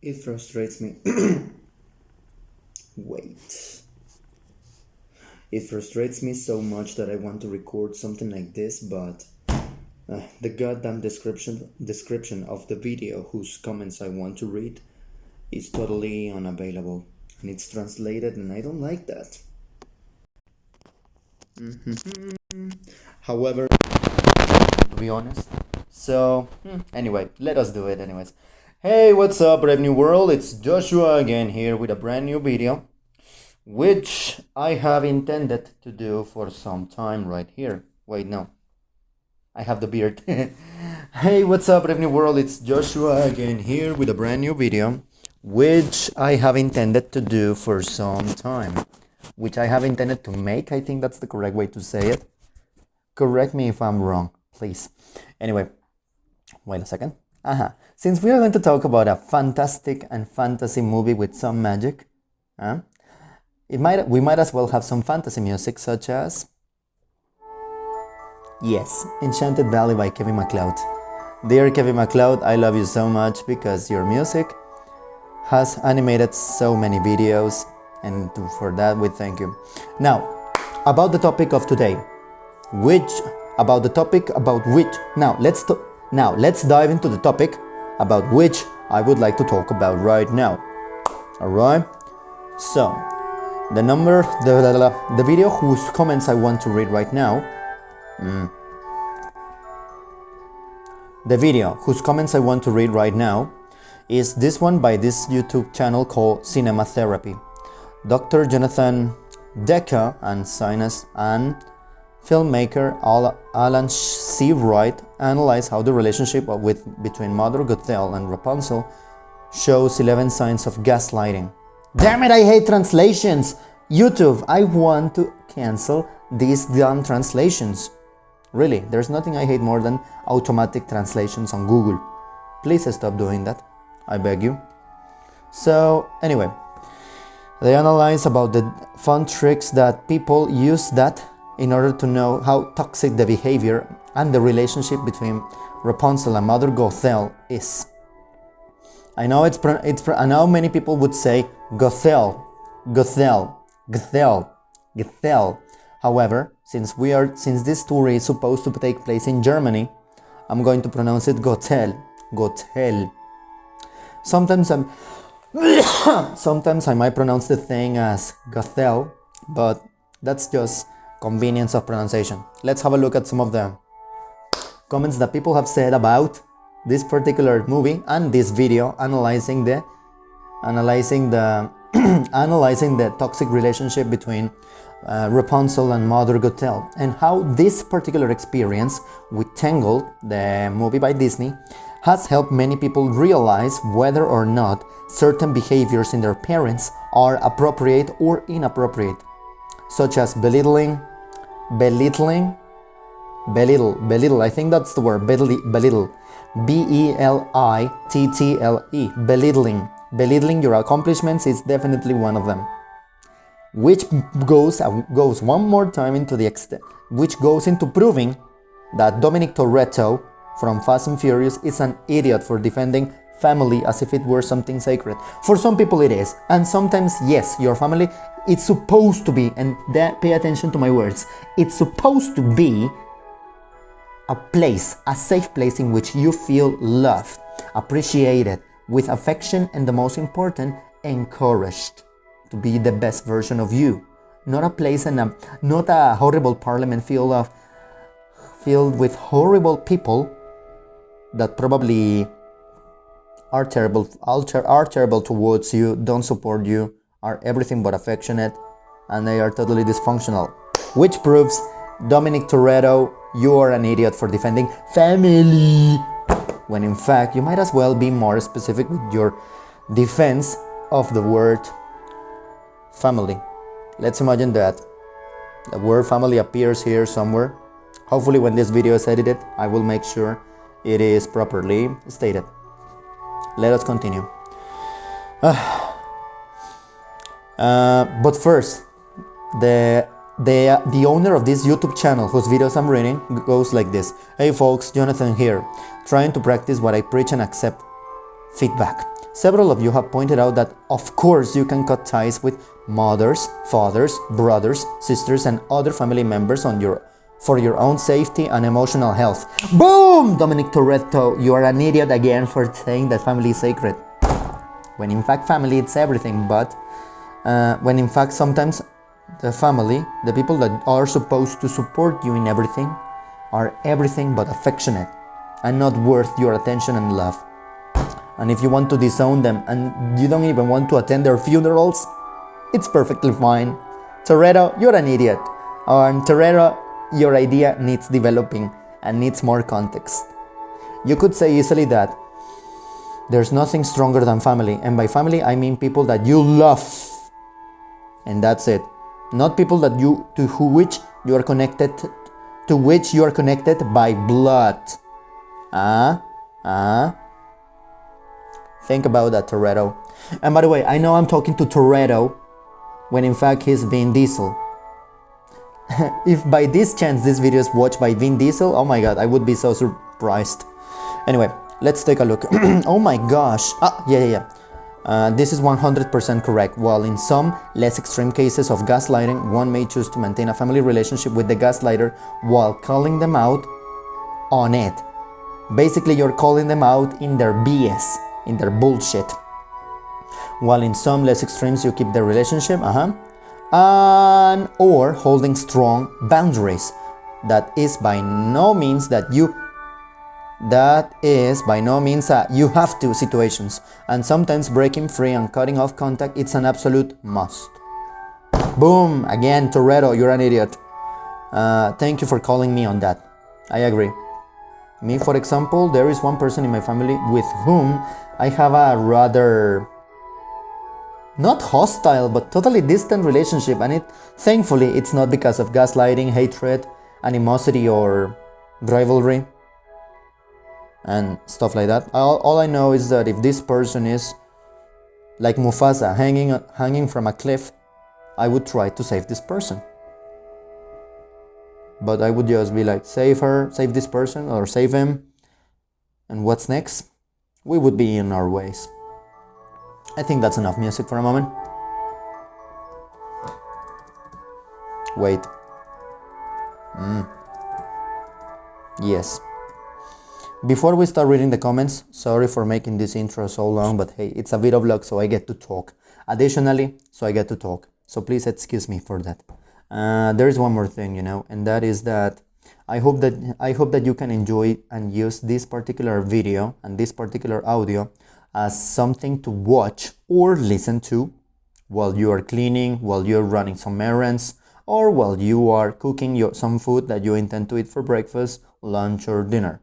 It frustrates me. Wait. It frustrates me so much that I want to record something like this, but the goddamn description of the video whose comments I want to read is totally unavailable, and it's translated, and I don't like that. However, to be honest. So, anyway, let us do it anyways. Hey, what's up, Brave New World? It's Joshua again here with a brand new video, which I have intended to do for some time right here. Wait, no. I have the beard. Hey, what's up, Brave New World? It's Joshua again here with a brand new video, which I have intended to do for some time. Which I have intended to make, I think that's the correct way to say it. Correct me if I'm wrong, please. Anyway, wait a second. Since we are going to talk about a fantastic and fantasy movie with some magic, we might as well have some fantasy music, such as, yes, Enchanted Valley by Kevin MacLeod. Dear Kevin MacLeod, I love you so much because your music has animated so many videos, and for that we thank you. Now, about the topic of today, now let's dive into the topic about which I would like to talk about right now. Alright? So, the video whose comments I want to read right now, is this one by this YouTube channel called Cinema Therapy. Dr. Jonathan Decker and scientist and filmmaker Alan C. Wright analyze how the relationship between Mother Gothel and Rapunzel shows 11 signs of gaslighting. Damn it, I hate translations! YouTube, I want to cancel these damn translations. Really, there's nothing I hate more than automatic translations on Google. Please stop doing that, I beg you. So, anyway, they analyze about the fun tricks that people use that in order to know how toxic the behavior and the relationship between Rapunzel and Mother Gothel is. I know I know many people would say Gothel. However, since this story is supposed to take place in Germany, I'm going to pronounce it Gothel. Sometimes I might pronounce the thing as Gothel, but that's just convenience of pronunciation. Let's have a look at some of the comments that people have said about this particular movie and this video analyzing the toxic relationship between Rapunzel and Mother Gothel, and how this particular experience with Tangled, the movie by Disney, has helped many people realize whether or not certain behaviors in their parents are appropriate or inappropriate, such as belittle, I think that's the word, belittle, B-E-L-I-T-T-L-E, belittling your accomplishments is definitely one of them, which goes one more time which goes into proving that Dominic Toretto from Fast and Furious is an idiot for defending family as if it were something sacred. For some people it is, and sometimes yes, your family, it's supposed to be, and pay attention to my words, it's supposed to be a safe place in which you feel loved, appreciated, with affection, and the most important, encouraged to be the best version of you. Not a place and not a horrible parliament filled with horrible people that probably are terrible towards you, don't support you, are everything but affectionate, and they are totally dysfunctional. Which proves, Dominic Toretto, you are an idiot for defending family, when in fact you might as well be more specific with your defense of the word family. Let's imagine that the word family appears here somewhere. Hopefully when this video is edited, I will make sure it is properly stated. Let us continue. But first, the owner of this YouTube channel, whose videos I'm reading, goes like this. Hey folks, Jonathan here, trying to practice what I preach and accept feedback. Several of you have pointed out that, of course, you can cut ties with mothers, fathers, brothers, sisters, and other family members for your own safety and emotional health. Boom! Dominic Toretto, you are an idiot again for saying that family is sacred. When in fact, family it's everything, but when in fact, sometimes the family, the people that are supposed to support you in everything, are everything but affectionate and not worth your attention and love. And if you want to disown them and you don't even want to attend their funerals, it's perfectly fine. Toretto, you're an idiot. And Toretto, your idea needs developing and needs more context. You could say easily that there's nothing stronger than family, and by family I mean people that you love, and that's it. Not people that which you are connected by blood. Think about that, Toretto. And by the way, I know I'm talking to Toretto when in fact he's Vin Diesel. If by this chance this video is watched by Vin Diesel, oh my god, I would be so surprised. Anyway, let's take a look. Oh my gosh. This is 100% correct. While in some less extreme cases of gaslighting, one may choose to maintain a family relationship with the gaslighter while calling them out on it. Basically, you're calling them out in their BS, in their bullshit. While in some less extremes, you keep the relationship, and or holding strong boundaries. That is by no means you have to situations, and sometimes breaking free and cutting off contact, it's an absolute must. Boom, again, Toretto, you're an idiot. Thank you for calling me on that. I agree. Me, for example, there is one person in my family with whom I have a rather not hostile but totally distant relationship, and thankfully it's not because of gaslighting, hatred, animosity, or rivalry and stuff like that. All I know is that if this person is like Mufasa hanging from a cliff, I would try to save this person. But I would just be like, save her, save this person, or save him. And what's next? We would be in our ways. I think that's enough music for a moment. Wait. Yes. Before we start reading the comments, sorry for making this intro so long, but hey, it's a video vlog, so I get to talk. Additionally, so I get to talk. So please excuse me for that. There is one more thing, and that is that I hope that you can enjoy and use this particular video and this particular audio as something to watch or listen to while you are cleaning, while you're running some errands, or while you are cooking some food that you intend to eat for breakfast, lunch, or dinner.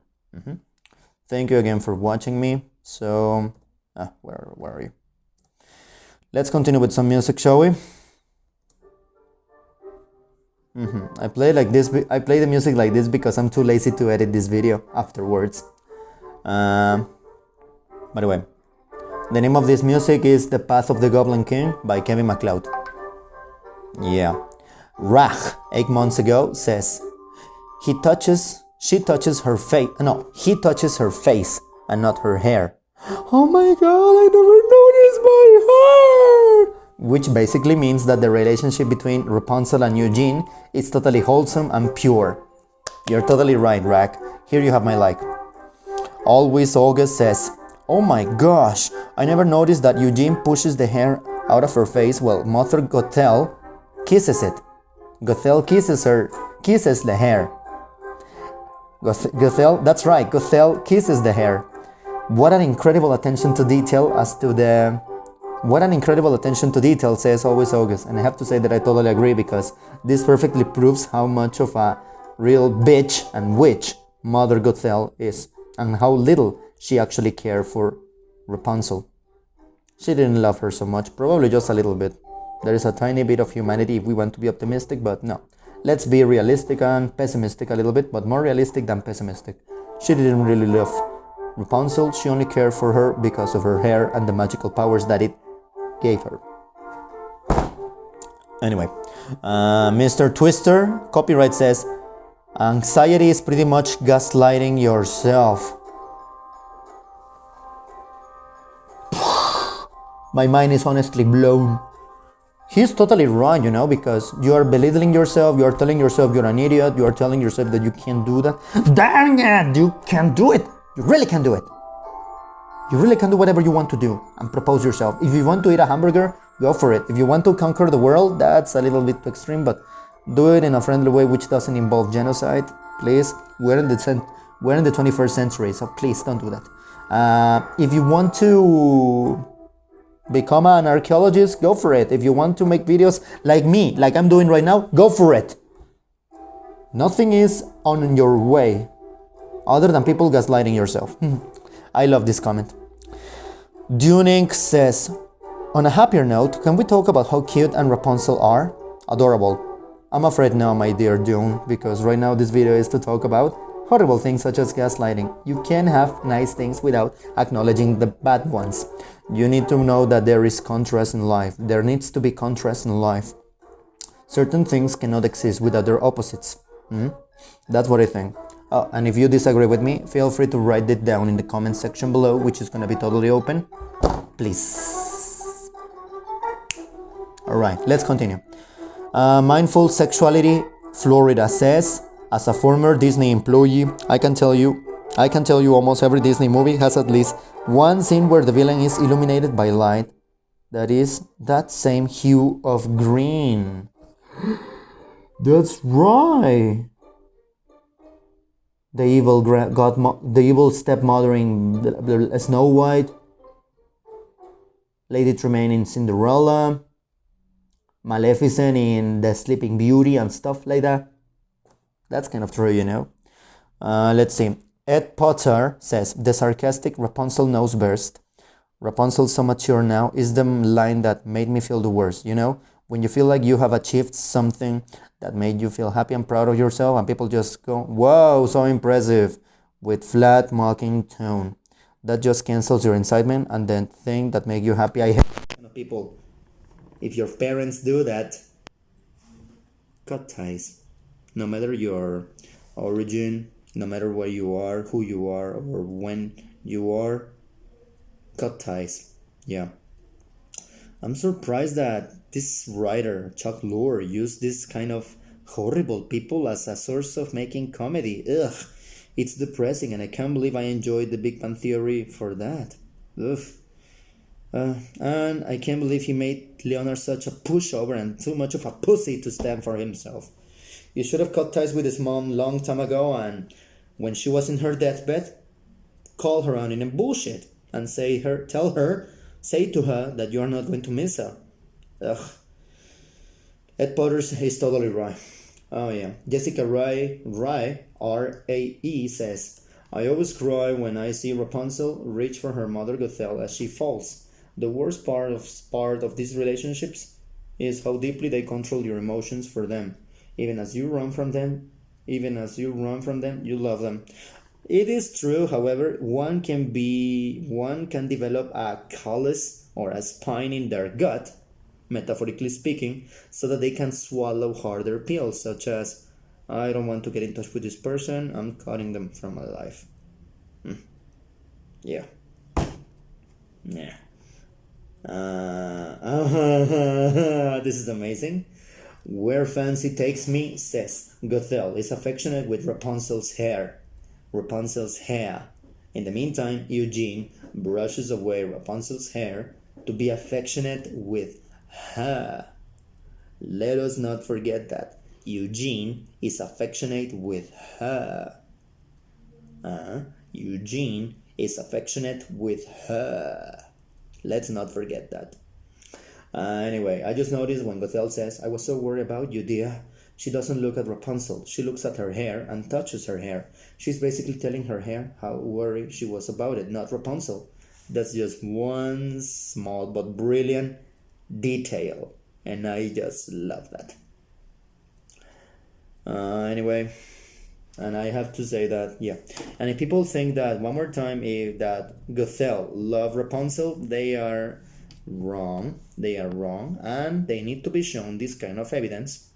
Thank you again for watching me. So, where are you? Let's continue with some music, shall we? I play the music like this because I'm too lazy to edit this video afterwards. By the way, the name of this music is The Path of the Goblin King by Kevin MacLeod. Yeah. Rach, 8 months ago, says, he touches her face. No, he touches her face and not her hair. Oh my god, I never noticed my hair! Which basically means that the relationship between Rapunzel and Eugene is totally wholesome and pure. You're totally right, Rach. Here you have my like. Always August says, oh my gosh, I never noticed that Eugene pushes the hair out of her face while Mother Gothel kisses it. Gothel kisses the hair. Gothel, that's right, Gothel kisses the hair. What an incredible attention to detail says Always August. And I have to say that I totally agree, because this perfectly proves how much of a real bitch and witch Mother Gothel is, and how little she actually cared for Rapunzel. She didn't love her so much, probably just a little bit. There is a tiny bit of humanity if we want to be optimistic, but no. Let's be realistic and pessimistic a little bit, but more realistic than pessimistic. She didn't really love Rapunzel, she only cared for her because of her hair and the magical powers that it gave her. Anyway, Mr. Twister, copyright says, anxiety is pretty much gaslighting yourself. My mind is honestly blown. He's totally wrong, because you are belittling yourself, you are telling yourself you're an idiot, you are telling yourself that you can't do that. Dang it, you can do it. You really can do it. You really can do whatever you want to do and propose yourself. If you want to eat a hamburger, go for it. If you want to conquer the world, that's a little bit too extreme, but do it in a friendly way which doesn't involve genocide. Please, we're in the 21st century, so please don't do that. If you want to become an archaeologist, go for it. If you want to make videos like me, like I'm doing right now, go for it. Nothing is on your way other than people gaslighting yourself. I love this comment. Duning says, on a happier note, can we talk about how cute and Rapunzel are? Adorable. I'm afraid no, my dear Dune, because right now this video is to talk about horrible things such as gaslighting. You can't have nice things without acknowledging the bad ones. You need to know that there is contrast in life. There needs to be contrast in life. Certain things cannot exist without their opposites. That's what I think. Oh, and if you disagree with me, feel free to write it down in the comment section below, which is going to be totally open. Please. Alright, let's continue. Mindful Sexuality Florida says, as a former Disney employee, I can tell you almost every Disney movie has at least one scene where the villain is illuminated by light that is that same hue of green. That's right. The evil stepmother in Snow White, Lady Tremaine in Cinderella, Maleficent in The Sleeping Beauty and stuff like that. That's kind of true, Let's see. Ed Potter says, the sarcastic Rapunzel nose burst. Rapunzel's so mature now is the line that made me feel the worst, When you feel like you have achieved something that made you feel happy and proud of yourself and people just go, whoa, so impressive, with flat, mocking tone. That just cancels your excitement and then thing that make you happy. I hate people. If your parents do that, cut ties. No matter your origin, no matter where you are, who you are, or when you are, cut ties. Yeah. I'm surprised that this writer, Chuck Lorre, used this kind of horrible people as a source of making comedy. Ugh. It's depressing and I can't believe I enjoyed The Big Bang Theory for that. Ugh. And I can't believe he made Leonard such a pushover and too much of a pussy to stand for himself. You should have cut ties with his mom long time ago, and when she was in her deathbed, call her on in bullshit and say to her that you are not going to miss her. Ugh. Ed Potter is totally right. Oh yeah. Jessica Rai, R-A-E says, I always cry when I see Rapunzel reach for her mother Gothel as she falls. The worst part of these relationships is how deeply they control your emotions for them. Even as you run from them, you love them. It is true, however, one can develop a callus or a spine in their gut, metaphorically speaking, so that they can swallow harder pills, such as, I don't want to get in touch with this person, I'm cutting them from my life. Yeah. Yeah. This is amazing. Where Fancy Takes Me says, Gothel is affectionate with Rapunzel's hair. In the meantime, Eugene brushes away Rapunzel's hair to be affectionate with her. Let us not forget that Eugene is affectionate with her. Eugene is affectionate with her. Let's not forget that. Anyway, I just noticed when Gothel says, I was so worried about you, dear. She doesn't look at Rapunzel. She looks at her hair and touches her hair. She's basically telling her hair how worried she was about it, not Rapunzel. That's just one small but brilliant detail. And I just love that. Anyway, and I have to say that, yeah. And if people think that, one more time, if that Gothel love Rapunzel, they are wrong. And they need to be shown this kind of evidence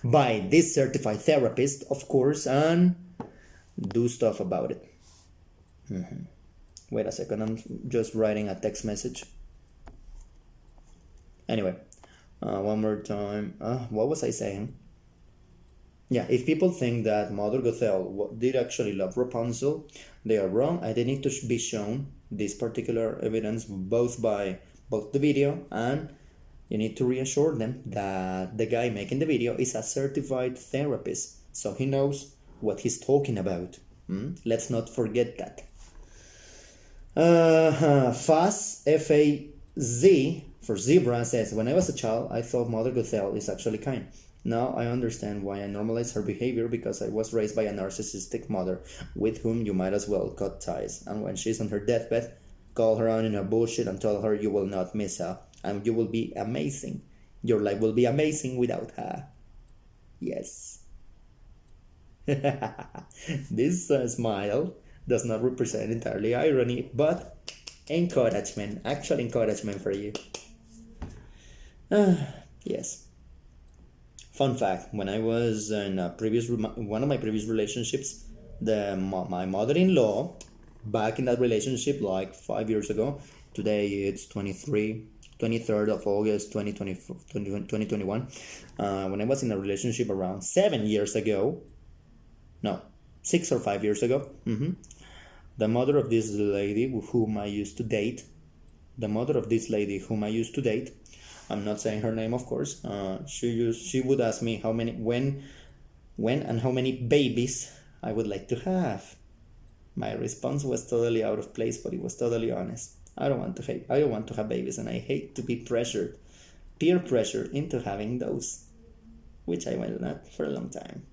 by this certified therapist, of course, and do stuff about it. Wait a second, I'm just writing a text message. Anyway, one more time. What was I saying? Yeah, if people think that Mother Gothel did actually love Rapunzel, they are wrong, and they need to be shown this particular evidence both by both the video, and you need to reassure them that the guy making the video is a certified therapist, so he knows what he's talking about. Let's not forget that. Faz, F-A-Z, for zebra, says, when I was a child, I thought Mother Gothel is actually kind. Now I understand why I normalize her behavior, because I was raised by a narcissistic mother with whom you might as well cut ties. And when she's on her deathbed, call her on in her bullshit and tell her you will not miss her, and you will be amazing. Your life will be amazing without her. Yes. This smile does not represent entirely irony, but encouragement, actual encouragement for you. Yes. Fun fact, when I was in one of my previous relationships, my mother-in-law, back in that relationship like 5 years ago, today it's 23rd of August 2021, when I was in a relationship around 7 years ago, no, 6 or 5 years ago, the mother of this lady whom I used to date, I'm not saying her name, of course. She would ask me when and how many babies I would like to have. My response was totally out of place, but it was totally honest. I don't want to have babies, and I hate to be peer pressured into having those, which I will not for a long time.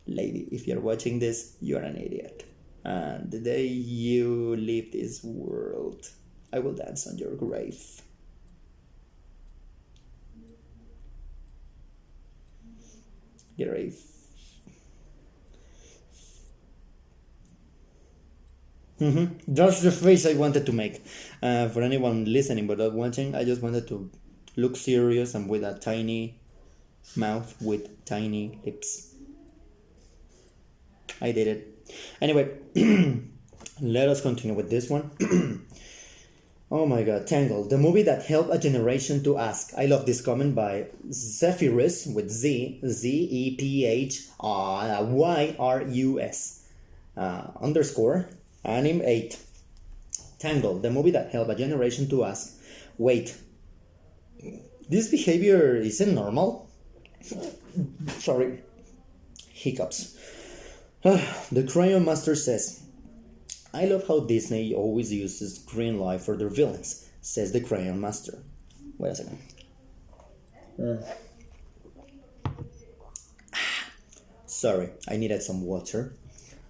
Lady, if you're watching this, you're an idiot. And the day you leave this world, I will dance on your grave. That's the face I wanted to make. For anyone listening but not watching, I just wanted to look serious and with a tiny mouth with tiny lips. I did it. Anyway, let us continue with this one. Oh my god, Tangled, the movie that helped a generation to ask. I love this comment by Zephyrus with ZEPHYRUS _ Anime 8. Tangled, the movie that helped a generation to ask, wait, this behavior isn't normal? Sorry, hiccups. The Crayon Master says, I love how Disney always uses green light for their villains, says the Crayon Master. Wait a second. Sorry, I needed some water.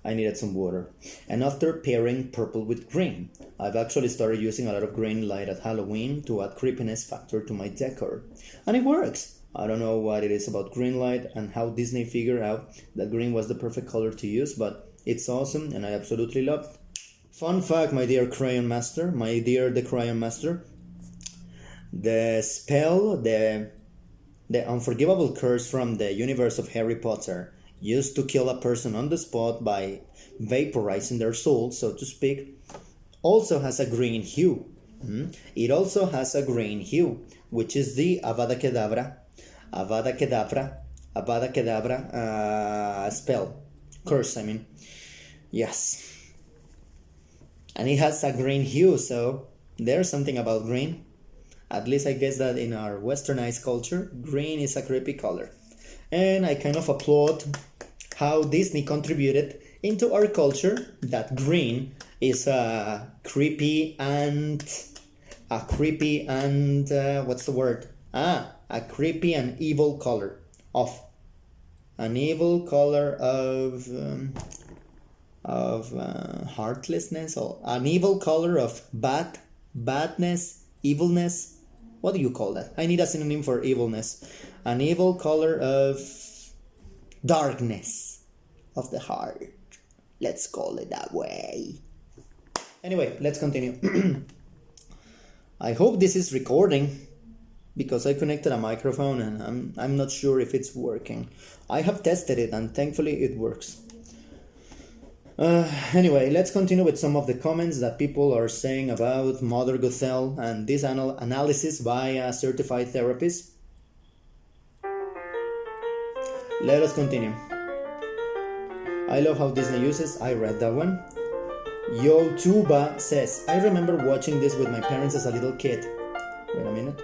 And after pairing purple with green, I've actually started using a lot of green light at Halloween to add creepiness factor to my decor. And it works! I don't know what it is about green light and how Disney figured out that green was the perfect color to use, but it's awesome and I absolutely love it. Fun fact, my dear the Crayon Master, the spell, the unforgivable curse from the universe of Harry Potter, used to kill a person on the spot by vaporizing their soul, so to speak, also has a green hue. It also has a green hue, which is the Avada Kedavra spell. Curse, I mean. Yes. And it has a green hue, so there's something about green. At least I guess that in our westernized culture, green is a creepy color. And I kind of applaud how Disney contributed into our culture that green is a creepy and what's the word? A creepy and evil color of heartlessness, or an evil color of badness, evilness. What do you call that? I need a synonym for evilness. An evil color of darkness of the heart. Let's call it that way. Anyway, let's continue. I hope this is recording, because I connected a microphone and I'm not sure if it's working. I have tested it and thankfully it works. Anyway, let's continue with some of the comments that people are saying about Mother Gothel and this analysis by a certified therapist. Let us continue. I love how Disney uses. I read that one. Yo Tuba says, I remember watching this with my parents as a little kid. Wait a minute.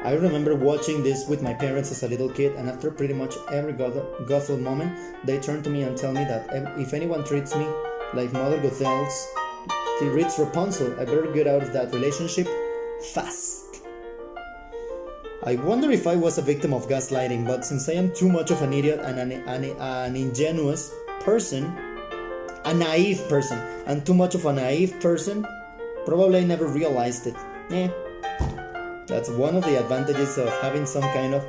I remember watching this with my parents as a little kid, and after pretty much every Gothel moment, they turn to me and tell me that if anyone treats me like Mother Gothel's treats Rapunzel, I better get out of that relationship fast. I wonder if I was a victim of gaslighting, but since I am too much of an idiot and an ingenuous person, a naive person, and too much of a naive person, probably I never realized it. That's one of the advantages of having some kind of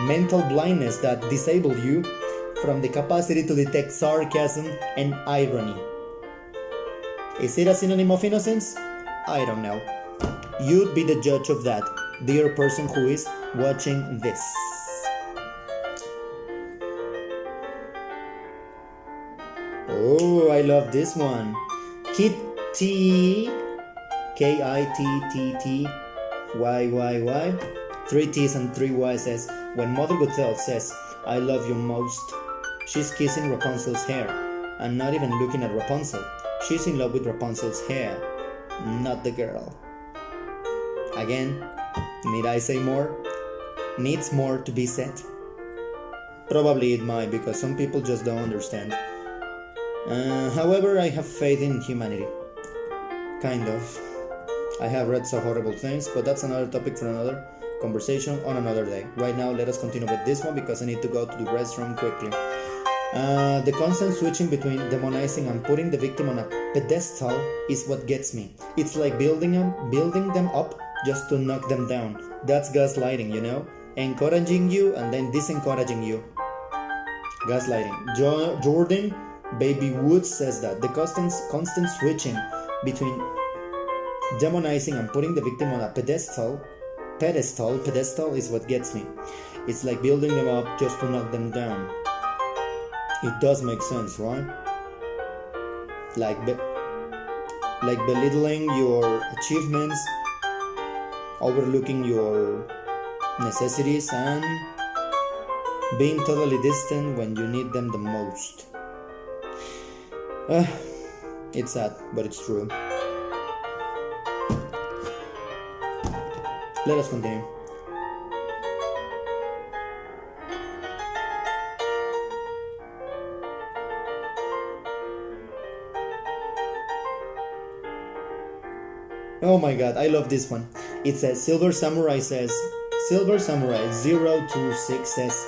mental blindness that disable you from the capacity to detect sarcasm and irony. Is it a synonym of innocence? I don't know. You'd be the judge of that, dear person who is watching this. Oh, I love this one. Kitty, Kitty. Why? 3 T's and 3 Y's says, when Mother Gothel says, I love you most, she's kissing Rapunzel's hair, and not even looking at Rapunzel. She's in love with Rapunzel's hair, not the girl. Again, need I say more? Needs more to be said. Probably it might, because some people just don't understand. However, I have faith in humanity. Kind of. I have read some horrible things, but that's another topic for another conversation on another day. Right now, let us continue with this one because I need to go to the restroom quickly. The constant switching between demonizing and putting the victim on a pedestal is what gets me. It's like building them up just to knock them down. That's gaslighting, you know? Encouraging you and then disencouraging you. Gaslighting. Jordan Baby Woods says that the constant switching between demonizing and putting the victim on a pedestal is what gets me. It's like building them up just to knock them down. It does make sense, right? Like belittling your achievements, overlooking your necessities, and being totally distant when you need them the most. It's sad, but it's true. Let us continue. Oh my god, I love this one. It says, Silver Samurai 026 says,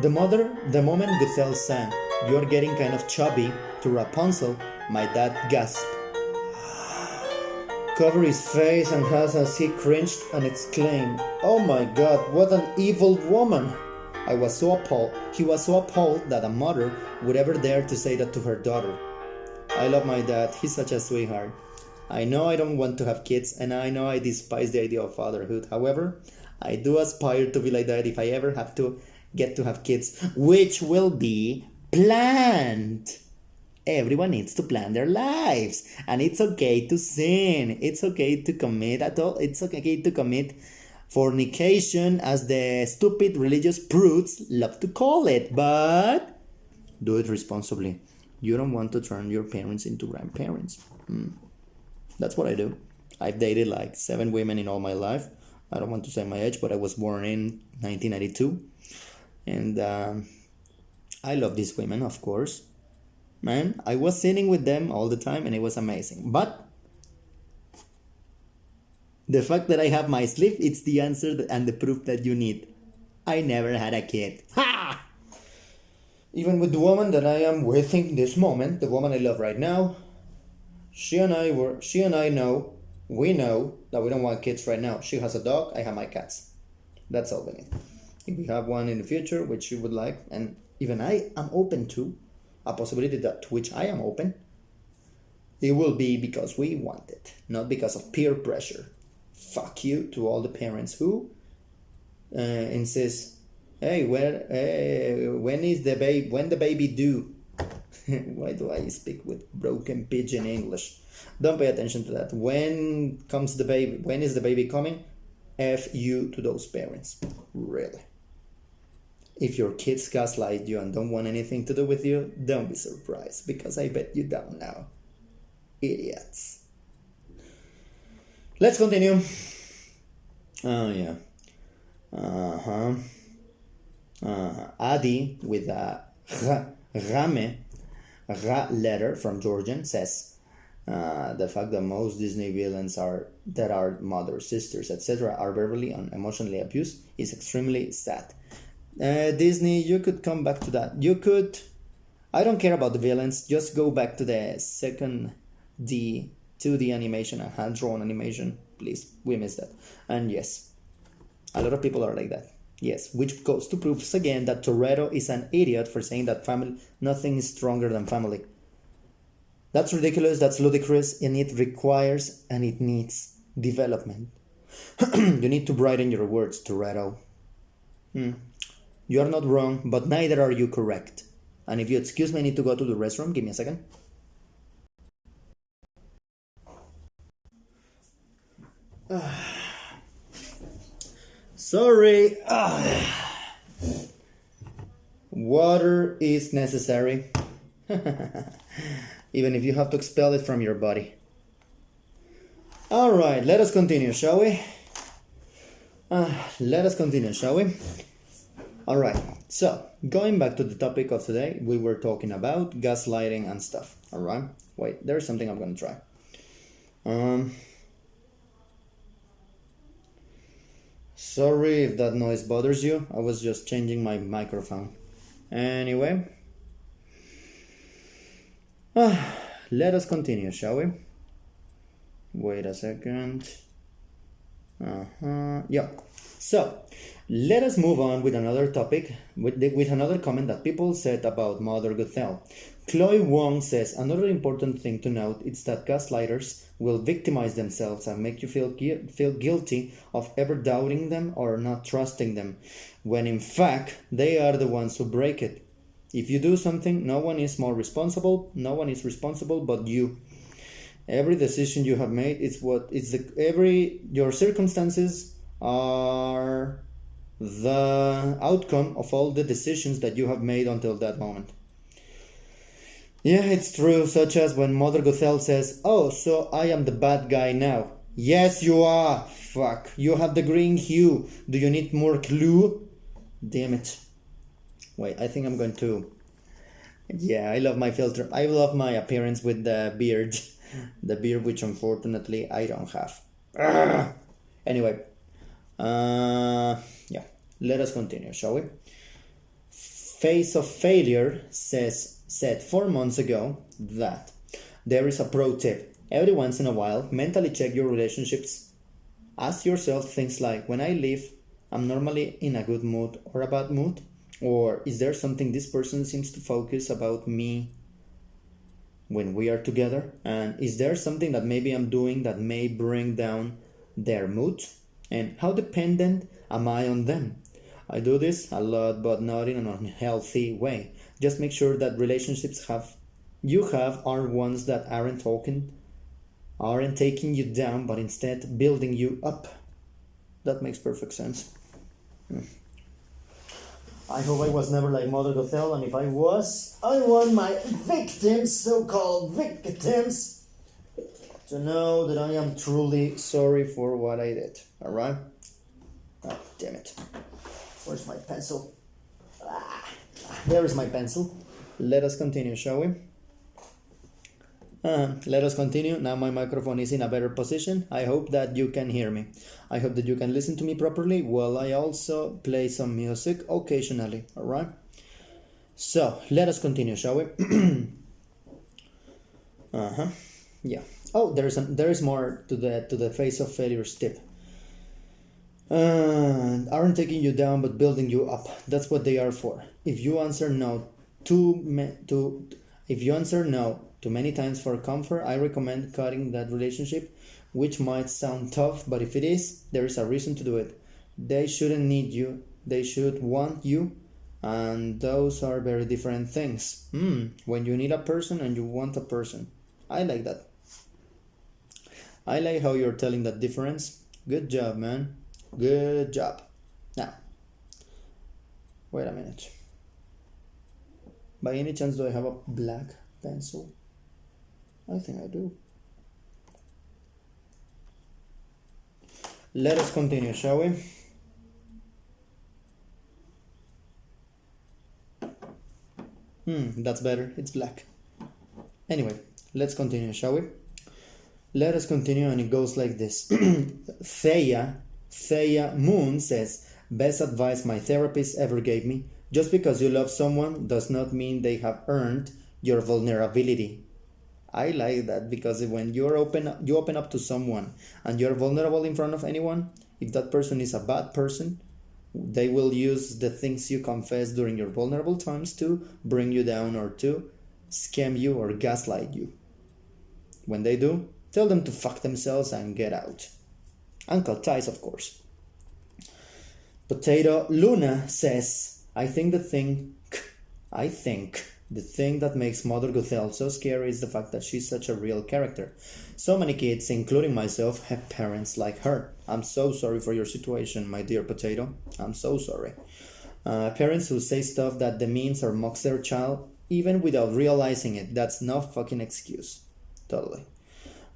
the moment Gothel sang, "You're getting kind of chubby" to Rapunzel, my dad gasped, covered his face and hands as he cringed and exclaimed, "Oh my god, what an evil woman!" He was so appalled that a mother would ever dare to say that to her daughter. I love my dad, he's such a sweetheart. I know I don't want to have kids, and I know I despise the idea of fatherhood. However, I do aspire to be like that if I ever have to get to have kids, which will be planned. Everyone needs to plan their lives, and it's okay to sin. It's okay to commit It's okay to commit fornication, as the stupid religious prudes love to call it, but do it responsibly. You don't want to turn your parents into grandparents. That's what I do. I've dated like 7 women in all my life. I don't want to say my age, but I was born in 1992. And I love these women, of course. Man, I was sinning with them all the time and it was amazing. But the fact that I have my sleeve, it's the answer and the proof that you need. I never had a kid. Ha! Even with the woman that I am with in this moment, the woman I love right now, we know that we don't want kids right now. She has a dog, I have my cats. That's all we need. If we have one in the future, which she would like, and even I am open to, a possibility that to which I am open, it will be because we want it, not because of peer pressure. Fuck you to all the parents who insist Hey, when is the baby? When the baby due? Why do I speak with broken pidgin English? Don't pay attention to that. When comes the baby? When is the baby coming? F you to those parents. Really. If your kids gaslight you and don't want anything to do with you, don't be surprised, because I bet you don't now. Idiots. Let's continue. Oh, yeah. Adi with a Ra letter from Georgian says the fact that most Disney villains that are mothers, sisters, etc. are verbally and emotionally abused is extremely sad. Disney, you could come back to that. You could. I don't care about the villains. Just go back to the second D 2D animation and hand-drawn animation, please. We missed that. And yes, a lot of people are like that. Yes, which goes to prove again that Toretto is an idiot for saying that family, nothing is stronger than family. That's ridiculous, that's ludicrous, and it requires and it needs development. You need to brighten your words, Toretto. You are not wrong, but neither are you correct. And if you excuse me, I need to go to the restroom. Give me a second. Sorry. Water is necessary. Even if you have to expel it from your body. Alright, let us continue, shall we? Alright, so going back to the topic of today, we were talking about gaslighting and stuff. Alright, wait, there's something I'm gonna try. Sorry if that noise bothers you. I was just changing my microphone. Anyway, let us continue, shall we? Wait a second. Yeah. So, let us move on with another topic, with another comment that people said about Mother Gothel. Chloe Wong says, another important thing to note is that gaslighters will victimize themselves and make you feel guilty of ever doubting them or not trusting them, when in fact, they are the ones who break it. If you do something, no one is responsible but you. Every decision you have made your circumstances are the outcome of all the decisions that you have made until that moment. Yeah, it's true, such as when Mother Gothel says, oh, so I am the bad guy now. Yes, you are. Fuck. You have the green hue. Do you need more clue? Damn it. Wait, I think I'm going to... Yeah, I love my filter. I love my appearance with the beard. The beard which unfortunately I don't have. Anyway. Yeah, let us continue, shall we? Face of Failure said 4 months ago that there is a pro tip. Every once in a while, mentally check your relationships. Ask yourself things like, when I leave, I'm normally in a good mood or a bad mood? Or is there something this person seems to focus about me when we are together? And is there something that maybe I'm doing that may bring down their mood? And how dependent am I on them? I do this a lot, but not in an unhealthy way. Just make sure that relationships you have are ones that aren't taking you down, but instead building you up. That makes perfect sense. I hope I was never like Mother Gothel, and if I was, I want my victims, so-called victims, to know that I am truly sorry for what I did. Alright? Oh, damn it. Where's my pencil? There is my pencil. Let us continue, shall we? Let us continue. Now my microphone is in a better position. I hope that you can hear me. I hope that you can listen to me properly while I also play some music occasionally. Alright? So, let us continue, shall we? Yeah. Oh, there is more to the face of failure's tip. Aren't taking you down but building you up. That's what they are for. If you answer no too many times for comfort, I recommend cutting that relationship, which might sound tough, but if it is, there is a reason to do it. They shouldn't need you they should want you, and those are very different things. When you need a person and you want a person. I like that. I like how you're telling that difference. Good job, man. Good job. Now, wait a minute. By any chance, do I have a black pencil? I think I do. Let us continue, shall we? That's better. It's black. Anyway, let's continue, shall we? Let us continue, and it goes like this. Thea Moon says, best advice my therapist ever gave me. Just because you love someone does not mean they have earned your vulnerability. I like that, because when you open up to someone and you're vulnerable in front of anyone, if that person is a bad person, they will use the things you confess during your vulnerable times to bring you down or to scam you or gaslight you. When they do, tell them to fuck themselves and get out. Uncle Ties, of course. Potato Luna says, I think the thing that makes Mother Gothel so scary is the fact that she's such a real character. So many kids, including myself, have parents like her. I'm so sorry for your situation, my dear Potato. I'm so sorry. Parents who say stuff that demeans or mocks their child, even without realizing it. That's no fucking excuse. Totally.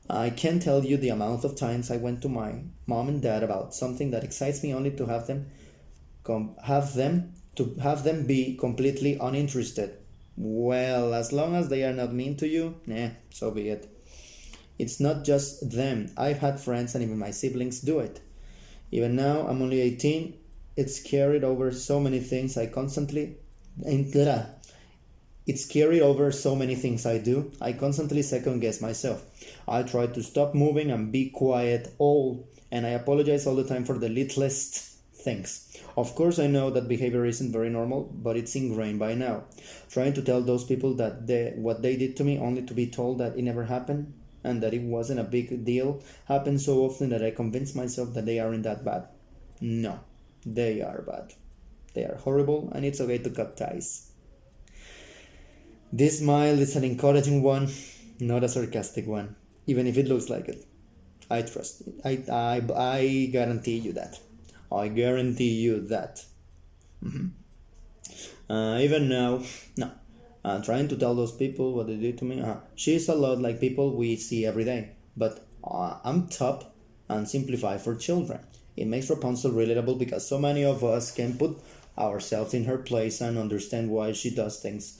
I can't tell you the amount of times I went to my mom and dad about something that excites me, only to have them be completely uninterested. Well, as long as they are not mean to you, so be it. It's not just them. I've had friends and even my siblings do it. Even now, I'm only 18. It's carried over so many things I constantly do. I constantly second guess myself. I try to stop moving and be quiet and I apologize all the time for the littlest things. Of course, I know that behavior isn't very normal, but it's ingrained by now. Trying to tell those people that what they did to me, only to be told that it never happened and that it wasn't a big deal, happens so often that I convince myself that they aren't that bad. No, they are bad. They are horrible, and it's okay to cut ties. This smile is an encouraging one, not a sarcastic one, even if it looks like it. I trust it. I guarantee you that. I guarantee you that. Even now, no. Trying to tell those people what they did to me. She's a lot like people we see every day, but I'm top and simplify for children. It makes Rapunzel relatable because so many of us can put ourselves in her place and understand why she does things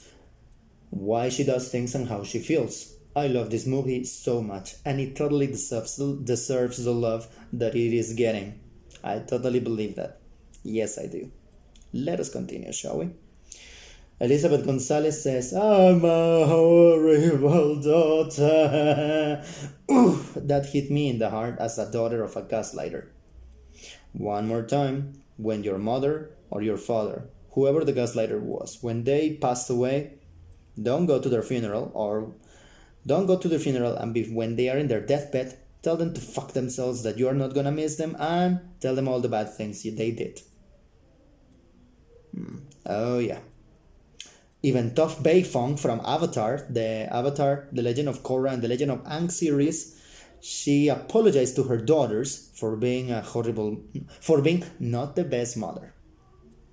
and how she feels. I love this movie so much, and it totally deserves the love that it is getting. I totally believe that. Yes, I do. Let us continue, shall we? Elizabeth Gonzalez says, I'm a horrible daughter. Ooh, that hit me in the heart as a daughter of a gaslighter. One more time, when your mother or your father, whoever the gaslighter was, when they passed away, don't go to their funeral, and when they are in their deathbed, tell them to fuck themselves, that you are not gonna miss them, and tell them all the bad things they did. Oh yeah. Even Toph Beifong from Avatar, the Legend of Korra and the Legend of Aang series, she apologized to her daughters for being not the best mother.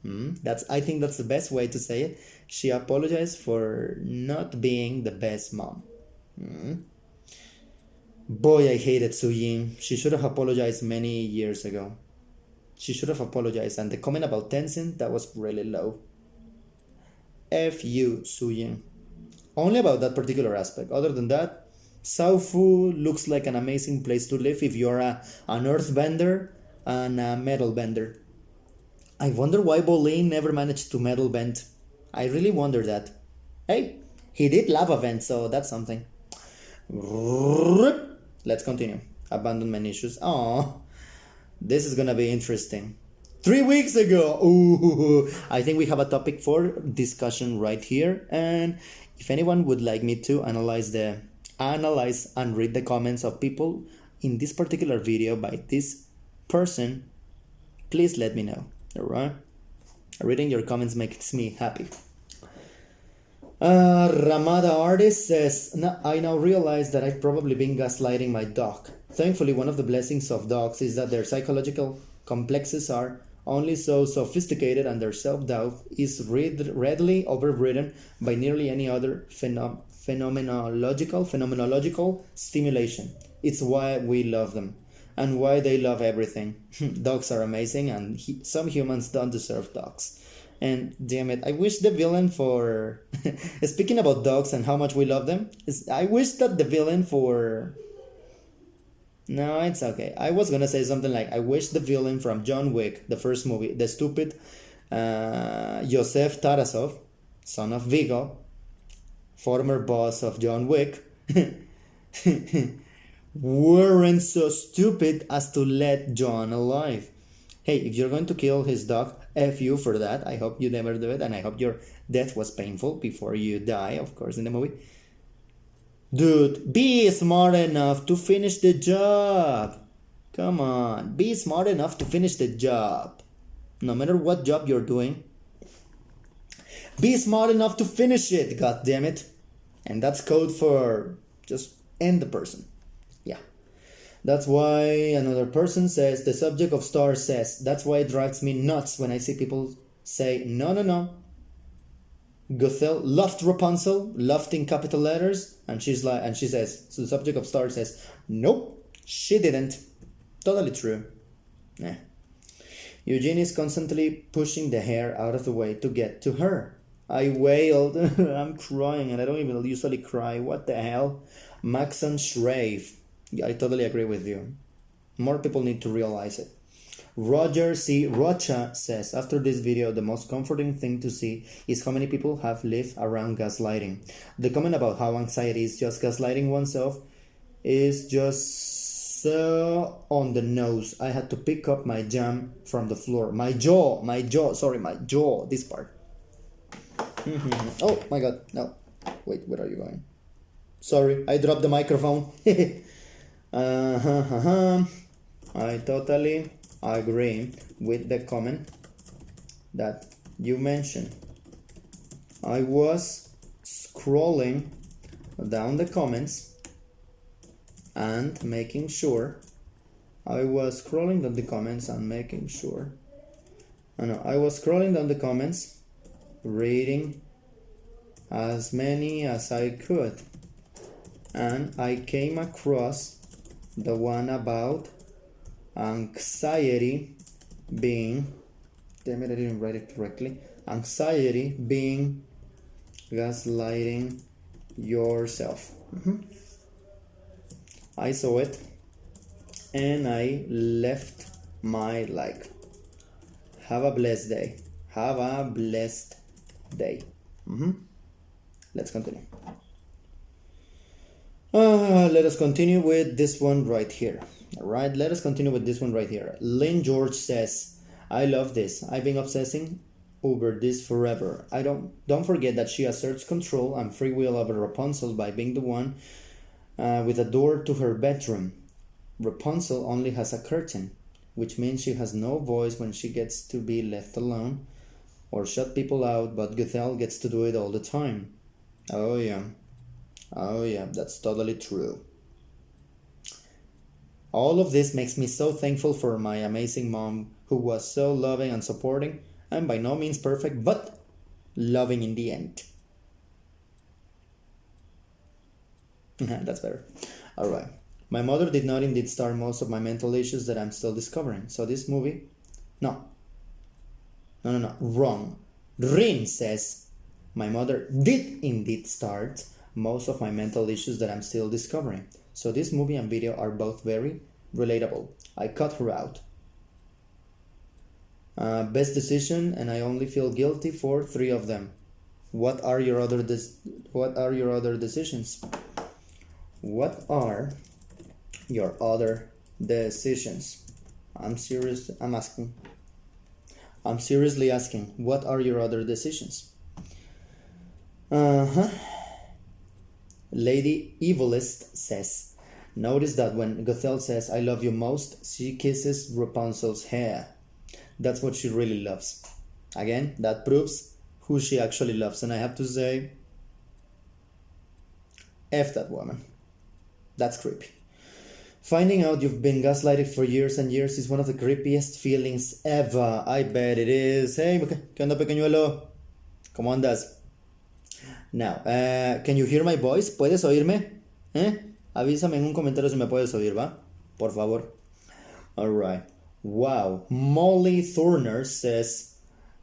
I think that's the best way to say it. She apologized for not being the best mom. Boy, I hated Sujin. She should have apologized many years ago. She should have apologized. And the comment about Tenzin, that was really low. F you, Sujin. Only about that particular aspect. Other than that, Saufu looks like an amazing place to live if you're an earthbender and a metal bender. I wonder why Bolin never managed to metal bend. I really wonder that. Hey, he did lava vent, so that's something. Let's continue. Abandonment issues. Oh, this is gonna be interesting. 3 weeks ago. Ooh, I think we have a topic for discussion right here. And if anyone would like me to analyze and read the comments of people in this particular video by this person, please let me know. Alright? Reading your comments makes me happy. Ramada Artist says, I now realize that I've probably been gaslighting my dog. Thankfully, one of the blessings of dogs is that their psychological complexes are only so sophisticated and their self-doubt is readily overridden by nearly any other phenomenological stimulation. It's why we love them and why they love everything. Dogs are amazing and some humans don't deserve dogs. And damn it, I wish the villain for... Speaking about dogs and how much we love them, I wish that the villain for... No, it's okay. I was gonna say something like, I wish the villain from John Wick, the first movie, the stupid Yosef Tarasov, son of Vigo, former boss of John Wick, weren't so stupid as to let John alive. Hey, if you're going to kill his dog, F you for that. I hope you never do it, and I hope your death was painful before you die, of course, in the movie. Dude, be smart enough to finish the job. Come on, be smart enough to finish the job. No matter what job you're doing, be smart enough to finish it, god damn it. And that's code for just end the person. Yeah. That's why another person says, the subject of Stars says, that's why it drives me nuts when I see people say, no. Gothel loved Rapunzel, loved in capital letters, and she says, so the subject of Stars says, nope, she didn't. Totally true. Nah. Eugene is constantly pushing the hair out of the way to get to her. I wailed. I'm crying and I don't even usually cry. What the hell? Maxon Shrave. I totally agree with you. More people need to realize it. Roger C. Rocha says, after this video, the most comforting thing to see is how many people have lived around gaslighting. The comment about how anxiety is just gaslighting oneself is just so on the nose. I had to pick up my jam from the floor. My jaw, this part. Oh my god, no. Wait, where are you going? Sorry, I dropped the microphone. I totally agree with the comment that you mentioned. I was scrolling down the comments and making sure. I was scrolling down the comments, reading as many as I could, and I came across the one about anxiety being, damn it, I didn't write it correctly. Anxiety being gaslighting yourself. I saw it and I left my like. Have a blessed day. Let's continue. Let us continue with this one right here. Alright, let us continue with this one right here. Lynn George says, I love this. I've been obsessing over this forever. Don't forget that she asserts control and free will over Rapunzel by being the one with a door to her bedroom. Rapunzel only has a curtain, which means she has no voice when she gets to be left alone or shut people out, but Gothel gets to do it all the time. Oh yeah, that's totally true. All of this makes me so thankful for my amazing mom, who was so loving and supporting, and by no means perfect, but loving in the end. That's better. Alright. My mother did not indeed start most of my mental issues that I'm still discovering. So this movie... No, wrong. Rin says, my mother did indeed start most of my mental issues that I'm still discovering. So this movie and video are both very relatable. I cut her out. Best decision, and I only feel guilty for 3 of them. What are your other decisions? What are your other decisions? I'm seriously asking, what are your other decisions? Lady Evilist says, notice that when Gothel says, I love you most, she kisses Rapunzel's hair. That's what she really loves. Again, that proves who she actually loves. And I have to say, F that woman. That's creepy. Finding out you've been gaslighted for years and years is one of the creepiest feelings ever. I bet it is. Hey, ¿qué onda, pequeñuelo? ¿Cómo andas? Now, can you hear my voice? ¿Puedes oírme? Avísame en un comentario si me puedes oír, ¿va? Por favor. Alright. Wow. Molly Thorner says,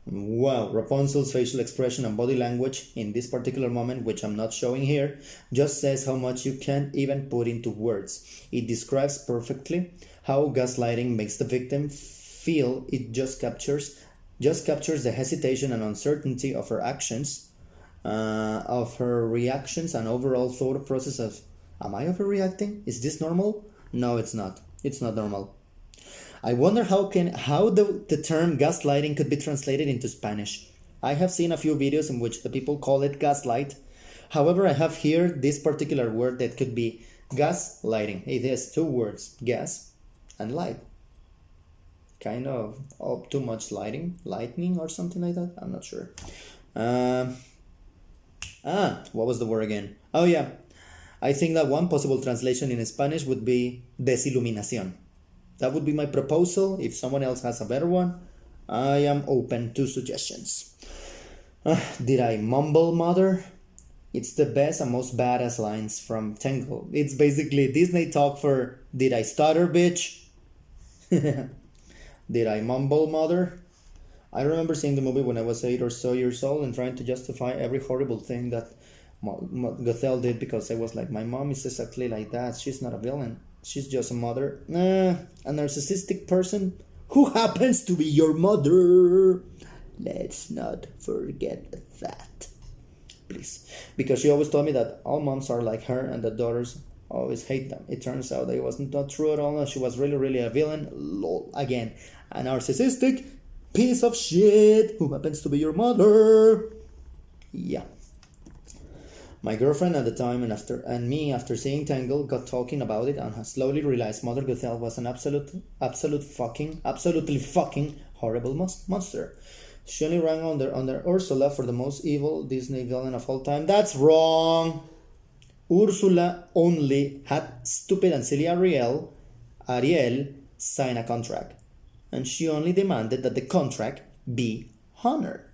wow, Rapunzel's facial expression and body language in this particular moment, which I'm not showing here, just says how much you can't even put into words. It describes perfectly how gaslighting makes the victim feel. It just captures the hesitation and uncertainty of her actions, of her reactions and overall thought process of, am I overreacting? Is this normal? No, it's not. It's not normal. I wonder how the term gaslighting could be translated into Spanish. I have seen a few videos in which the people call it gaslight. However, I have here this particular word that could be gaslighting. It has two words, gas and light. Kind of too much lightning or something like that. I'm not sure. What was the word again? Oh yeah, I think that one possible translation in Spanish would be desiluminación. That would be my proposal. If someone else has a better one, I am open to suggestions. Did I mumble, mother? It's the best and most badass lines from Tangled. It's basically Disney talk for, did I stutter, bitch? Did I mumble, mother? I remember seeing the movie when I was 8 or so years old and trying to justify every horrible thing that Gothel did, because I was like, my mom is exactly like that. She's not a villain. She's just a mother. A narcissistic person who happens to be your mother. Let's not forget that. Please. Because she always told me that all moms are like her and that daughters always hate them. It turns out that it wasn't not true at all. She was really, really a villain. Lol. Again, a narcissistic piece of shit who happens to be your mother. Yeah. My girlfriend at the time and me after seeing Tangled got talking about it and slowly realized Mother Gothel was an absolutely fucking horrible monster. She only rang under Ursula for the most evil Disney villain of all time. That's wrong. Ursula only had stupid and silly Ariel sign a contract, and she only demanded that the contract be honored.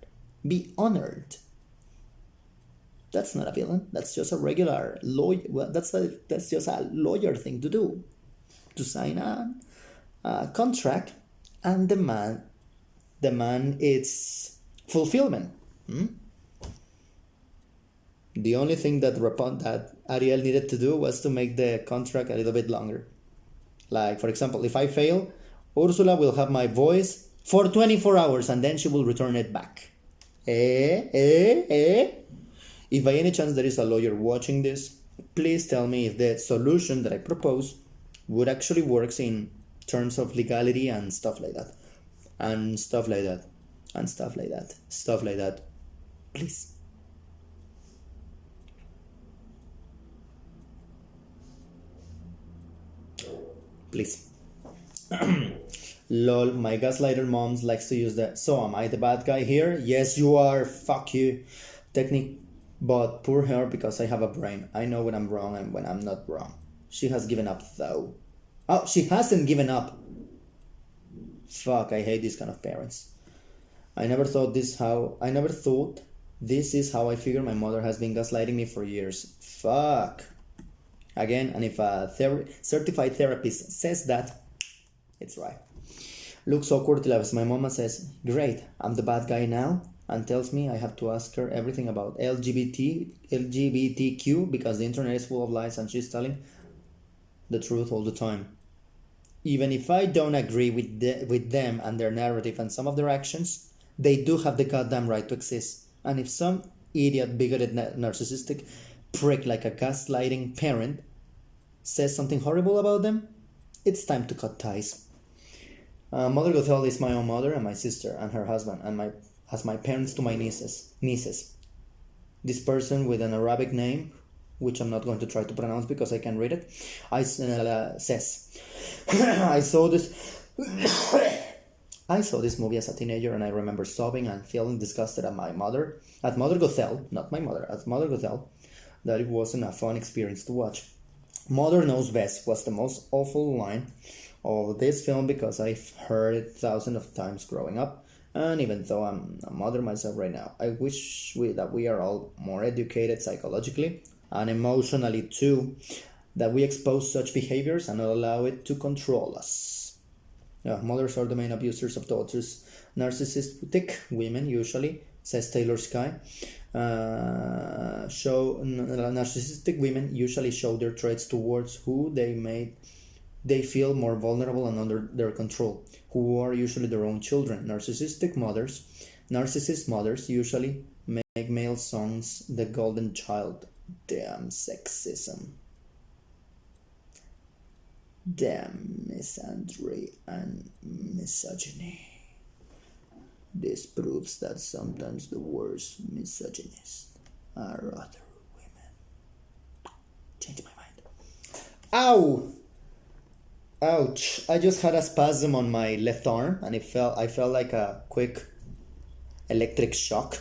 That's not a villain. That's just a regular lawyer. Well, that's just a lawyer thing to do, to sign a contract and demand its fulfillment. The only thing that Ariel needed to do was to make the contract a little bit longer. Like, for example, if I fail, Ursula will have my voice for 24 hours and then she will return it back. If by any chance there is a lawyer watching this, please tell me if the solution that I propose would actually work in terms of legality and stuff like that. Please. Please. Lol, my gaslighter moms likes to use the, so am I the bad guy here? Yes, you are. Fuck you. Technique. But poor her, because I have a brain. I know when I'm wrong and when I'm not wrong. She has given up though. Oh, she hasn't given up. Fuck, I hate these kind of parents. I never thought this is how I figure my mother has been gaslighting me for years. Fuck. Again, and if a certified therapist says that, it's right. Looks awkward till my mama says, great, I'm the bad guy now, and tells me I have to ask her everything about LGBTQ because the internet is full of lies and she's telling the truth all the time. Even if I don't agree with them and their narrative and some of their actions, they do have the goddamn right to exist. And if some idiot, bigoted, narcissistic prick like a gaslighting parent says something horrible about them, it's time to cut ties. Mother Gothel is my own mother and my sister and her husband and as my parents to my nieces. This person with an Arabic name, which I'm not going to try to pronounce because I can't read it, says, I saw this I saw this movie as a teenager and I remember sobbing and feeling disgusted at my mother, at Mother Gothel, not my mother, at Mother Gothel, that it wasn't a fun experience to watch. Mother knows best was the most awful line of this film because I've heard it thousands of times growing up. And even though I'm a mother myself right now, I wish that we are all more educated psychologically and emotionally too, that we expose such behaviors and not allow it to control us. Mothers are the main abusers of daughters. Narcissistic women usually, says Taylor Sky, narcissistic women usually show their traits towards who they feel more vulnerable and under their control, who are usually their own children. Narcissist mothers usually make male sons the golden child. Damn sexism. Damn misandry and misogyny. This proves that sometimes the worst misogynists are other women. Change my mind. Ow! Ouch! I just had a spasm on my left arm and I felt like a quick electric shock.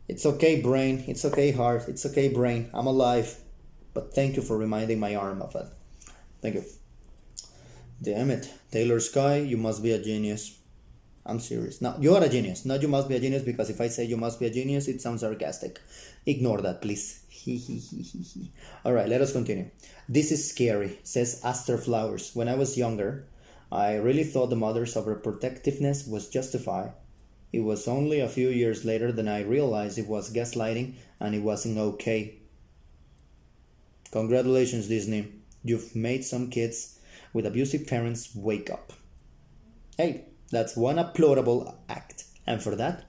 It's okay, brain. It's okay, heart. It's okay, brain. I'm alive. But thank you for reminding my arm of it. Thank you. Damn it. Taylor Sky, you must be a genius. I'm serious. No, you are a genius. Not you must be a genius, because if I say you must be a genius, it sounds sarcastic. Ignore that, please. Alright, let us continue. This is scary, says Aster Flowers. When I was younger, I really thought the mother's overprotectiveness was justified. It was only a few years later that I realized it was gaslighting and it wasn't okay. Congratulations, Disney. You've made some kids with abusive parents wake up. Hey, that's one applaudable act. And for that,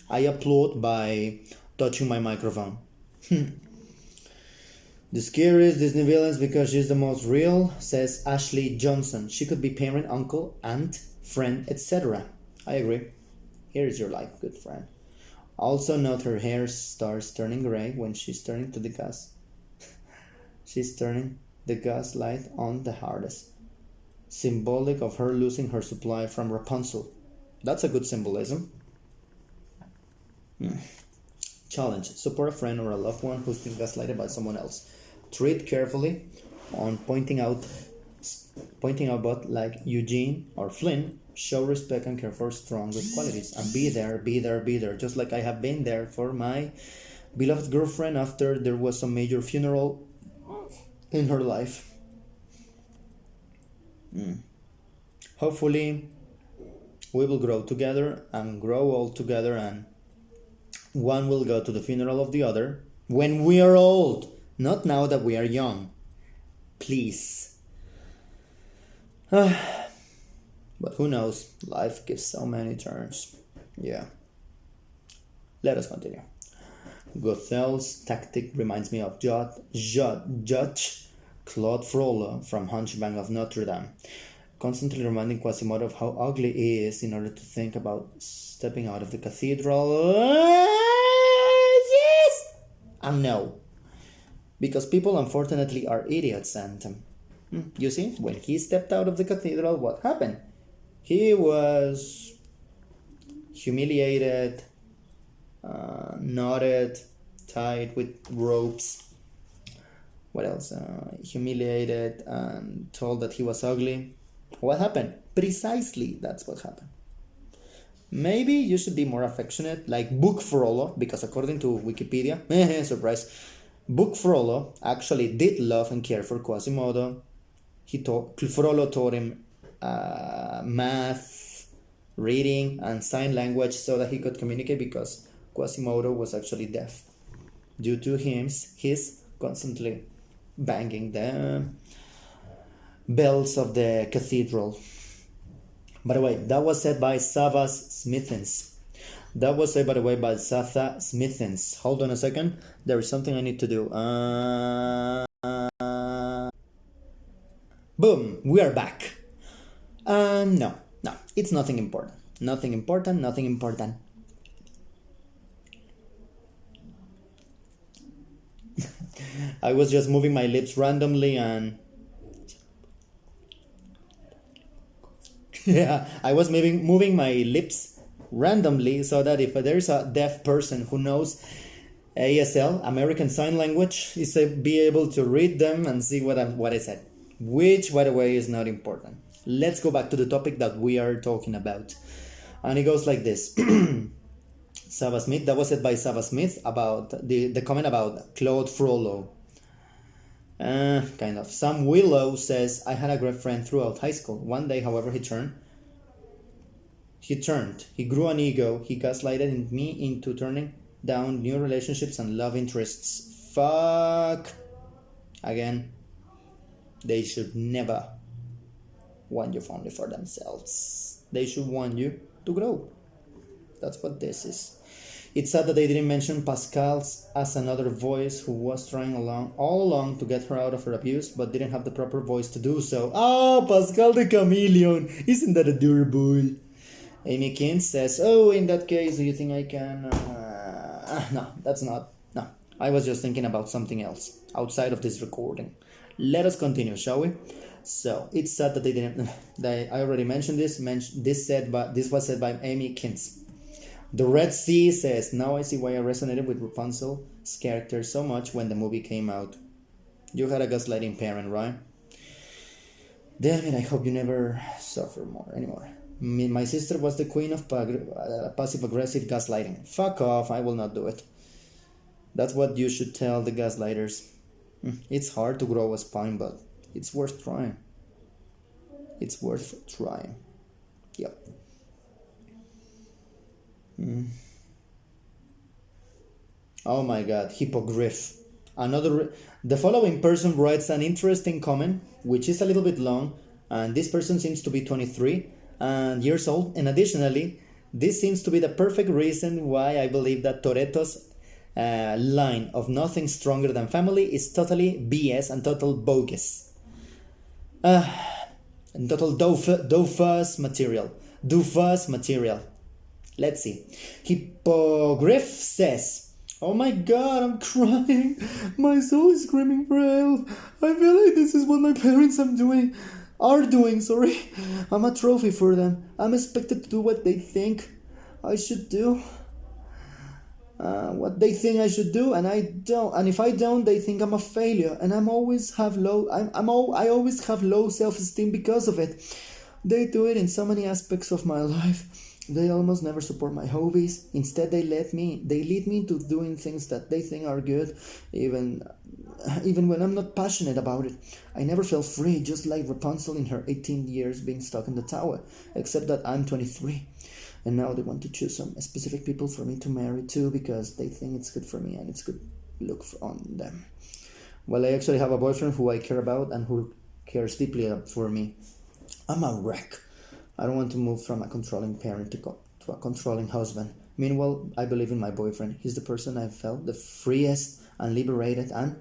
I applaud by touching my microphone. The scariest Disney villains because she's the most real, says Ashley Johnson. She could be parent, uncle, aunt, friend, etc. I agree. Here is your life, good friend. Also note her hair starts turning gray when she's turning to the gas. She's turning the gas light on the hardest. Symbolic of her losing her supply from Rapunzel. That's a good symbolism. Challenge. Support a friend or a loved one who's been gaslighted by someone else. Treat carefully on pointing out but like Eugene or Flynn, show respect and care for strong good qualities. And be there. Just like I have been there for my beloved girlfriend after there was a major funeral in her life. Hopefully we will grow together and grow all together, and one will go to the funeral of the other when we are old, not now that we are young. Please. But who knows? Life gives so many turns. Yeah. Let us continue. Gothel's tactic reminds me of Judge Claude Frollo from Hunchback of Notre Dame, constantly reminding Quasimodo of how ugly he is in order to think about stepping out of the cathedral. Yes! And no. Because people unfortunately are idiots, and you see, when he stepped out of the cathedral, what happened? He was humiliated, knotted, tied with ropes. What else? Humiliated and told that he was ugly. What happened? Precisely, that's what happened. Maybe you should be more affectionate, like Book Frollo, because according to Wikipedia, surprise, Book Frollo actually did love and care for Quasimodo. Frollo taught him math, reading, and sign language so that he could communicate, because Quasimodo was actually deaf due to his constantly banging the bells of the cathedral. By the way, that was said by Savas Smithens. That was said, by the way, by Satha Smithens. Hold on a second. There is something I need to do. Boom, we are back. No, it's nothing important. Nothing important. I was just moving my lips randomly and Yeah, I was moving my lips randomly so that if there's a deaf person who knows ASL, American Sign Language, is be able to read them and see what I said. Which, by the way, is not important. Let's go back to the topic that we are talking about. And it goes like this. Sava Smith, that was said by Sava Smith about the comment about Claude Frollo. Kind of. Sam Willow says, I had a great friend throughout high school. One day, however, he turned. He grew an ego. He gaslighted me into turning down new relationships and love interests. Fuck. Again, they should never want you only for themselves. They should want you to grow. That's what this is. It's sad that they didn't mention Pascal's as another voice who was trying all along to get her out of her abuse, but didn't have the proper voice to do so. Oh, Pascal the chameleon! Isn't that adorable? Amy King says, oh, in that case, do you think I can... No, that's not... No, I was just thinking about something else outside of this recording. Let us continue, shall we? So, it's sad that they didn't... I already mentioned this. This was said by Amy Kins. The Red Sea says, now I see why I resonated with Rapunzel's character so much when the movie came out. You had a gaslighting parent, right? Damn it, I hope you never suffer anymore. My sister was the queen of passive-aggressive gaslighting. Fuck off, I will not do it. That's what you should tell the gaslighters. It's hard to grow a spine, but it's worth trying. It's worth trying. Yep. Oh my god, hippogriff. The following person writes an interesting comment, which is a little bit long, and this person seems to be 23 years old, and additionally, this seems to be the perfect reason why I believe that Toretto's line of nothing stronger than family is totally BS and total bogus. And total doofus material. Let's see. Hippogriff says, oh my god, I'm crying. My soul is screaming for help. I feel like this is what my parents are doing. I'm a trophy for them. I'm expected to do what they think I should do. What they think I should do, and I don't. And if I don't, they think I'm a failure. And I always have low self-esteem because of it. They do it in so many aspects of my life. They almost never support my hobbies. Instead, they lead me into doing things that they think are good, even when I'm not passionate about it. I never felt free, just like Rapunzel in her 18 years being stuck in the tower, except that I'm 23. And now they want to choose some specific people for me to marry too, because they think it's good for me and it's good look on them. Well, I actually have a boyfriend who I care about and who cares deeply for me. I'm a wreck. I don't want to move from a controlling parent to a controlling husband. Meanwhile, I believe in my boyfriend. He's the person I've felt the freest and liberated and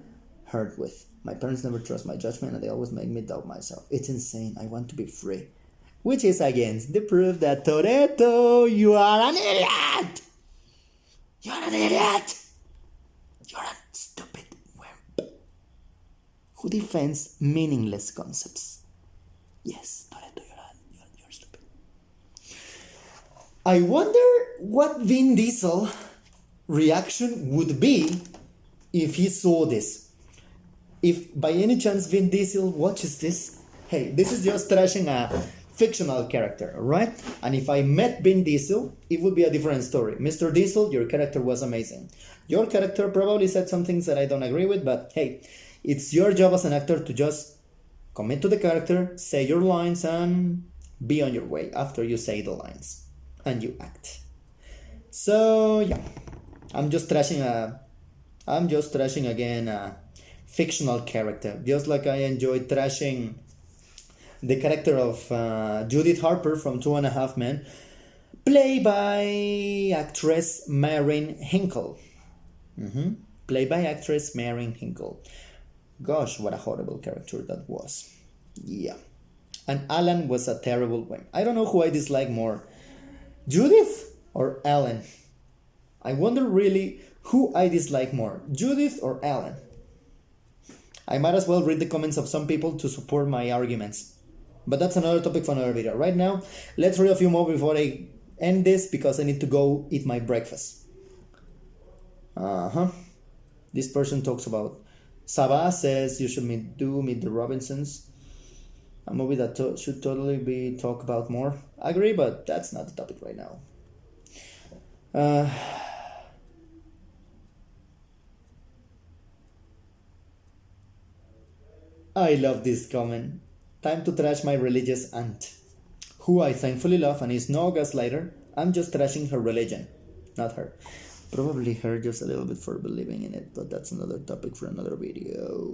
hurt with. My parents never trust my judgment and they always make me doubt myself. It's insane. I want to be free. Which is against the proof that Toretto, you are an idiot! You're an idiot! You're a stupid wimp who defends meaningless concepts. Yes, Toretto, you're stupid. I wonder what Vin Diesel reaction would be if he saw this. If by any chance Vin Diesel watches this, hey, this is just trashing a fictional character, right? And if I met Vin Diesel, it would be a different story. Mr. Diesel, your character was amazing. Your character probably said some things that I don't agree with, but hey, it's your job as an actor to just commit to the character, say your lines, and be on your way after you say the lines and you act. So yeah, I'm just trashing again a fictional character, just like I enjoyed trashing the character of Judith Harper from 2.5 Men, played by actress Marin Hinkle. Played by actress Marin Hinkle. Gosh, what a horrible character that was. Yeah. And Alan was a terrible wimp. I don't know who I dislike more, Judith or Alan. I wonder really who I dislike more, Judith or Alan. I might as well read the comments of some people to support my arguments. But that's another topic for another video. Right now, let's read a few more before I end this because I need to go eat my breakfast. This person talks about Sabah says you should meet the Robinsons. A movie that should totally be talked about more. I agree, but that's not the topic right now. I love this comment. Time to trash my religious aunt, who I thankfully love and is no gaslighter. I'm just trashing her religion, not her. Probably her just a little bit for believing in it, but that's another topic for another video.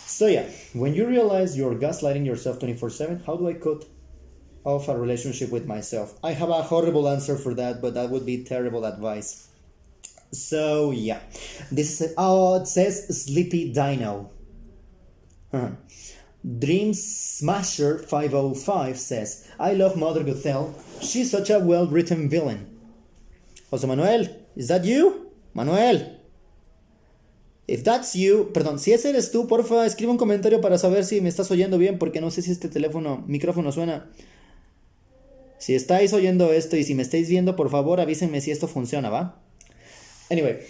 So yeah, when you realize you're gaslighting yourself 24/7, how do I cut off a relationship with myself? I have a horrible answer for that, but that would be terrible advice. So yeah, this is it says Sleepy Dino. Dream Smasher 505 says, I love Mother Gothel. She's such a well-written villain. Jose Manuel, is that you? Manuel. If that's you, perdón, si ese eres tú, porfa, escribe un comentario para saber si me estás oyendo bien, porque no sé si este micrófono suena. Si estáis oyendo esto y si me estáis viendo, por favor, avísenme si esto funciona, ¿va? Anyway,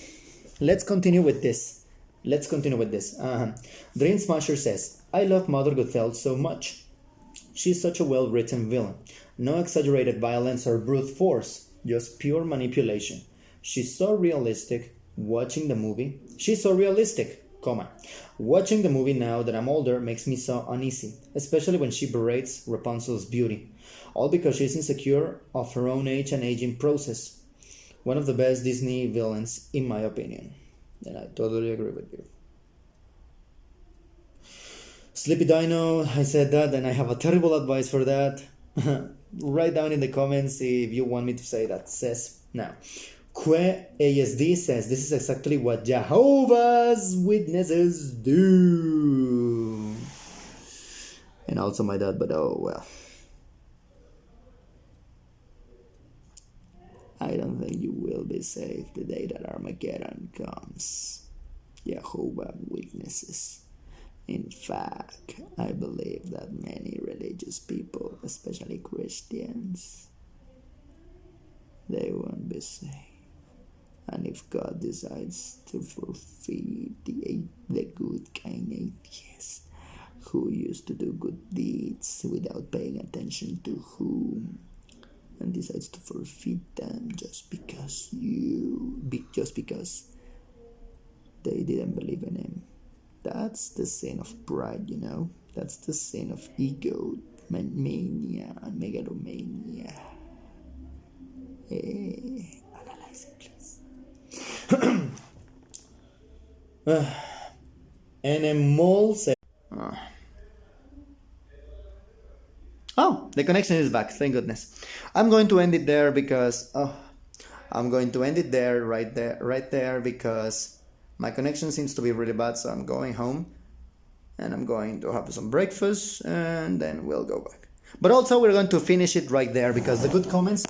let's continue with this. Dream Smasher says, I love Mother Gothel so much. She's such a well-written villain. No exaggerated violence or brute force, just pure manipulation. She's so realistic. Watching the movie now that I'm older makes me so uneasy, especially when she berates Rapunzel's beauty, all because she's insecure of her own age and aging process. One of the best Disney villains, in my opinion. And I totally agree with you. Sleepy Dino, I said that, and I have a terrible advice for that. Write down in the comments if you want me to say that. Says, now, Que ASD says, this is exactly what Jehovah's Witnesses do. And also my dad, but oh well. I don't think you will be safe the day that Armageddon comes. Jehovah's Witnesses. In fact, I believe that many religious people, especially Christians, they won't be safe. And if God decides to forfeit the good kind atheist who used to do good deeds without paying attention to whom, and decides to forfeit them just because they didn't believe in him. That's the sin of pride, you know. That's the sin of ego, mania, and megalomania. Analyze it, please. And a mole said, oh, the connection is back, thank goodness. I'm going to end it there because right there because my connection seems to be really bad, so I'm going home and I'm going to have some breakfast and then we'll go back. But also we're going to finish it right there because the good comments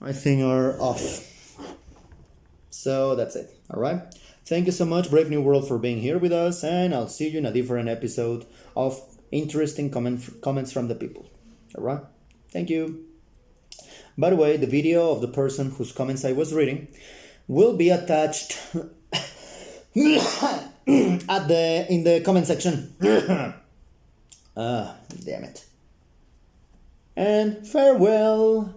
I think are off. So that's it, alright? Thank you so much, Brave New World, for being here with us, and I'll see you in a different episode of interesting comments from the people. Alright? Thank you. By the way, the video of the person whose comments I was reading will be attached in the comment section. Damn it. And farewell.